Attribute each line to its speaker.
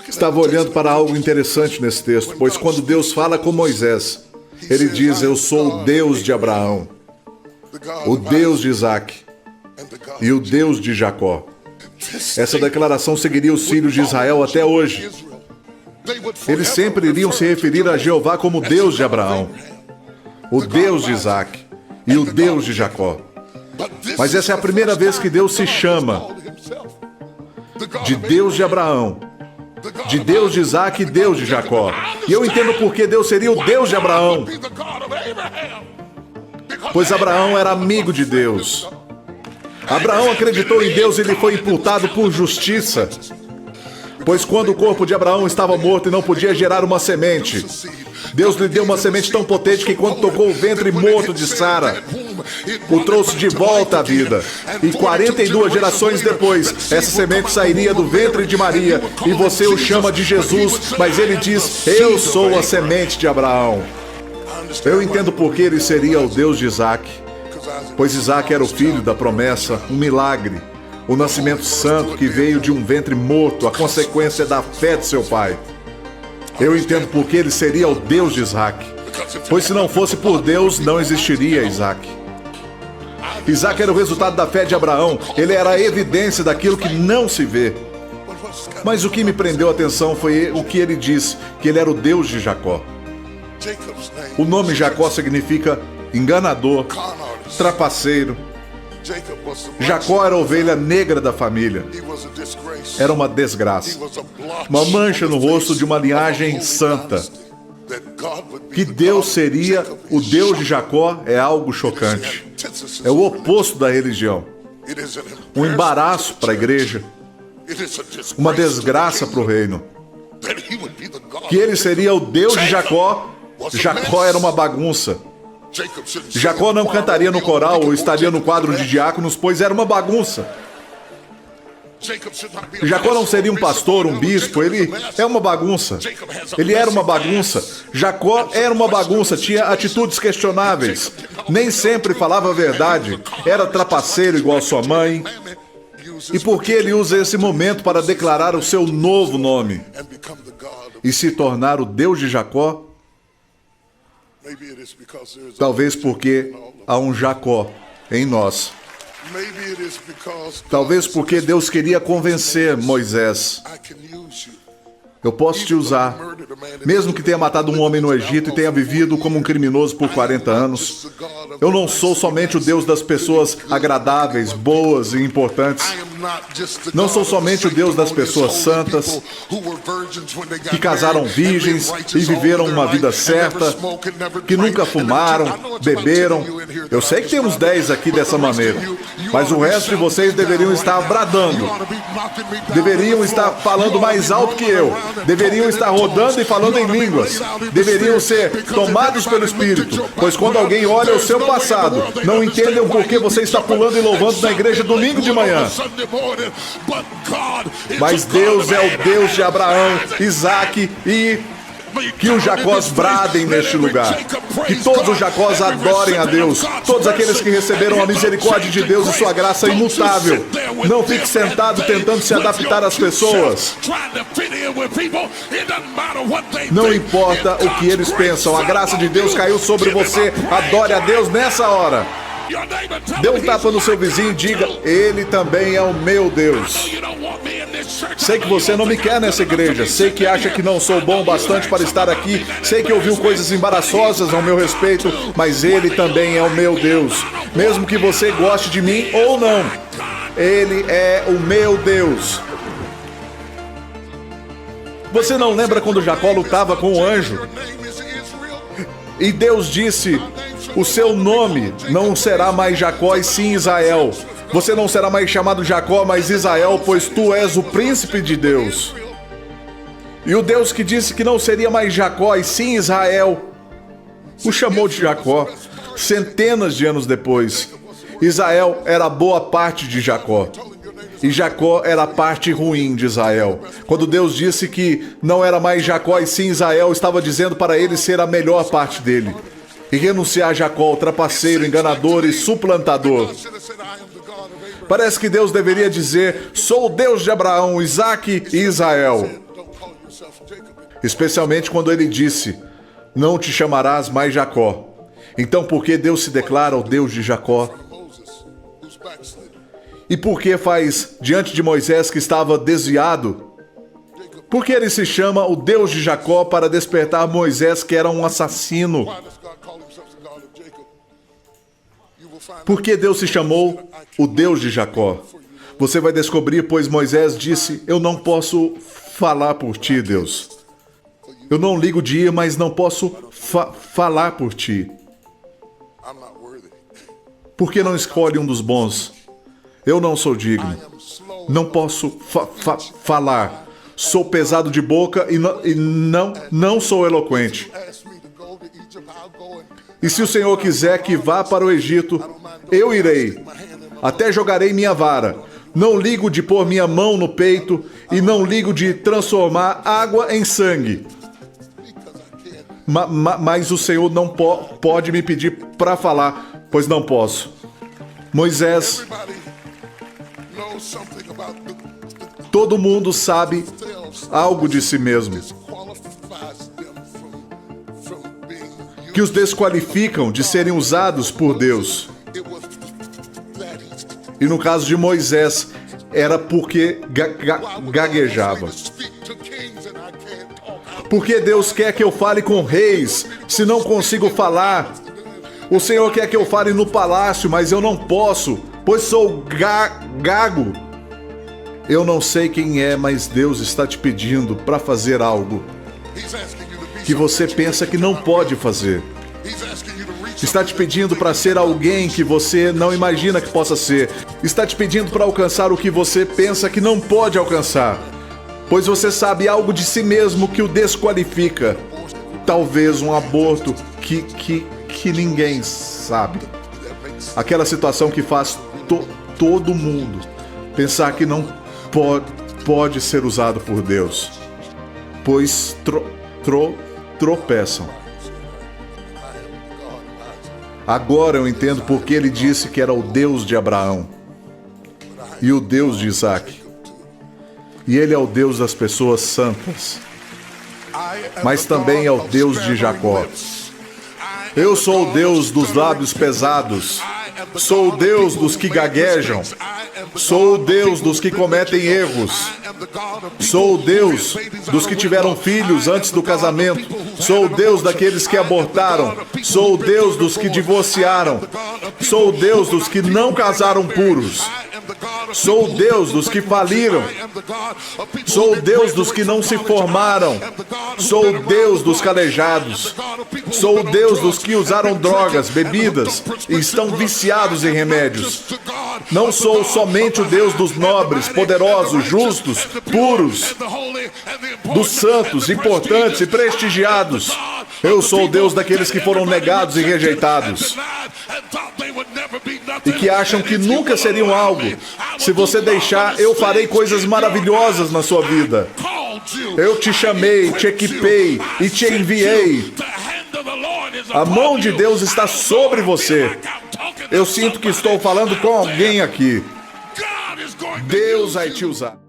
Speaker 1: Estava olhando para algo interessante nesse texto, pois quando Deus fala com Moisés, ele diz: eu sou o Deus de Abraão, o Deus de Isaac e o Deus de Jacó. Essa declaração seguiria os filhos de Israel até hoje. Eles sempre iriam se referir a Jeová como Deus de Abraão, o Deus de Isaac e o Deus de Jacó. Mas essa é a primeira vez que Deus se chama de Deus de Abraão, de Deus de Isaac e Deus de Jacó. E eu entendo por que Deus seria o Deus de Abraão. Pois Abraão era amigo de Deus. Abraão acreditou em Deus e lhe foi imputado por justiça. Pois quando o corpo de Abraão estava morto e não podia gerar uma semente, Deus lhe deu uma semente tão potente que quando tocou o ventre morto de Sara, o trouxe de volta à vida. E 42 gerações depois, essa semente sairia do ventre de Maria, e você o chama de Jesus, mas ele diz: eu sou a semente de Abraão. Eu entendo por que ele seria o Deus de Isaac, pois Isaac era o filho da promessa, um milagre, o nascimento santo que veio de um ventre morto, a consequência da fé de seu pai. Eu entendo por que ele seria o Deus de Isaac, pois se não fosse por Deus, não existiria Isaac. Isaac era o resultado da fé de Abraão, ele era a evidência daquilo que não se vê. Mas o que me prendeu a atenção foi o que ele disse, que ele era o Deus de Jacó. O nome Jacó significa enganador, trapaceiro. Jacó era a ovelha negra da família. Era uma desgraça, uma mancha no rosto de uma linhagem santa. Que Deus seria o Deus de Jacó é algo chocante. É o oposto da religião. Um embaraço para a igreja. Uma desgraça para o reino. Que ele seria o Deus de Jacó. Jacó era uma bagunça. Jacó não cantaria no coral ou estaria no quadro de diáconos, pois era uma bagunça. Jacó não seria um pastor, um bispo, ele é uma bagunça. Ele era uma bagunça. Jacó era uma bagunça, tinha atitudes questionáveis. Nem sempre falava a verdade. Era trapaceiro igual sua mãe. E por que ele usa esse momento para declarar o seu novo nome e se tornar o Deus de Jacó? Talvez porque há um Jacó em nós. Talvez porque Deus queria convencer Moisés: eu posso te usar, mesmo que tenha matado um homem no Egito e tenha vivido como um criminoso por 40 anos. Eu não sou somente o Deus das pessoas agradáveis, boas e importantes. Não sou somente o Deus das pessoas santas, que casaram virgens e viveram uma vida certa, que nunca fumaram, beberam. Eu sei que temos 10 aqui dessa maneira, mas o resto de vocês deveriam estar bradando. Deveriam estar falando mais alto que eu. Deveriam estar rodando e falando em línguas. Deveriam ser tomados pelo Espírito, pois quando alguém olha o seu passado, não entendem o porquê você está pulando e louvando na igreja domingo de manhã. Mas Deus é o Deus de Abraão, Isaac e que os Jacós bradem neste lugar. Que todos os Jacós adorem a Deus. Todos aqueles que receberam a misericórdia de Deus e sua graça imutável. Não fique sentado tentando se adaptar às pessoas. Não importa o que eles pensam, a graça de Deus caiu sobre você. Adore a Deus nessa hora. Dê um tapa no seu vizinho e diga: ele também é o meu Deus. Sei que você não me quer nessa igreja. Sei que acha que não sou bom o bastante para estar aqui. Sei que ouviu coisas embaraçosas ao meu respeito, mas ele também é o meu Deus. Mesmo que você goste de mim ou não, ele é o meu Deus. Você não lembra quando Jacó lutava com o anjo? E Deus disse: o seu nome não será mais Jacó e sim Israel. Você não será mais chamado Jacó, mas Israel, pois tu és o príncipe de Deus. E o Deus que disse que não seria mais Jacó e sim Israel, o chamou de Jacó centenas de anos depois. Israel era a boa parte de Jacó. E Jacó era a parte ruim de Israel. Quando Deus disse que não era mais Jacó e sim Israel, estava dizendo para ele ser a melhor parte dele. E renunciar a Jacó, trapaceiro, enganador e suplantador. Parece que Deus deveria dizer: sou o Deus de Abraão, Isaac e Israel. Especialmente quando ele disse: não te chamarás mais Jacó. Então por que Deus se declara o Deus de Jacó? E por que faz diante de Moisés que estava desviado? Por que ele se chama o Deus de Jacó para despertar Moisés, que era um assassino? Por que Deus se chamou o Deus de Jacó? Você vai descobrir, pois Moisés disse: eu não posso falar por ti, Deus. Eu não ligo de ir, mas não posso falar por ti. Por que não escolhe um dos bons? Eu não sou digno. Não posso falar. Sou pesado de boca e não sou eloquente. E se o Senhor quiser que vá para o Egito, eu irei. Até jogarei minha vara. Não ligo de pôr minha mão no peito e não ligo de transformar água em sangue. Mas o Senhor não pode me pedir para falar, pois não posso. Moisés, todo mundo sabe algo de si mesmo que os desqualificam de serem usados por Deus. E no caso de Moisés, era porque gaguejava. Porque Deus quer que eu fale com reis, se não consigo falar. O Senhor quer que eu fale no palácio, mas eu não posso, pois sou gago. Eu não sei quem é, mas Deus está te pedindo para fazer algo que você pensa que não pode fazer. Está te pedindo para ser alguém que você não imagina que possa ser. Está te pedindo para alcançar o que você pensa que não pode alcançar. Pois você sabe algo de si mesmo que o desqualifica. Talvez um aborto que ninguém sabe. Aquela situação que faz todo mundo pensar que não pode ser usado por Deus. Pois tropeçam. Agora eu entendo porque ele disse que era o Deus de Abraão e o Deus de Isaac. E ele é o Deus das pessoas santas, mas também é o Deus de Jacó. Eu sou o Deus dos lábios pesados. Sou o Deus dos que gaguejam. Sou o Deus dos que cometem erros. Sou o Deus dos que tiveram filhos antes do casamento. Sou o Deus daqueles que abortaram. Sou o Deus dos que divorciaram. Sou o Deus dos que não casaram puros. Sou o Deus dos que faliram. Sou o Deus dos que não se formaram. Sou o Deus dos calejados. Sou o Deus dos que usaram drogas, bebidas e estão viciados em remédios. Não sou somente o Deus dos nobres, poderosos, justos, puros, dos santos, importantes e prestigiados. Eu sou o Deus daqueles que foram negados e rejeitados e que acham que nunca seriam algo. Se você deixar, eu farei coisas maravilhosas na sua vida. Eu te chamei, te equipei e te enviei. A mão de Deus está sobre você. Eu sinto que estou falando com alguém aqui. Deus vai te usar.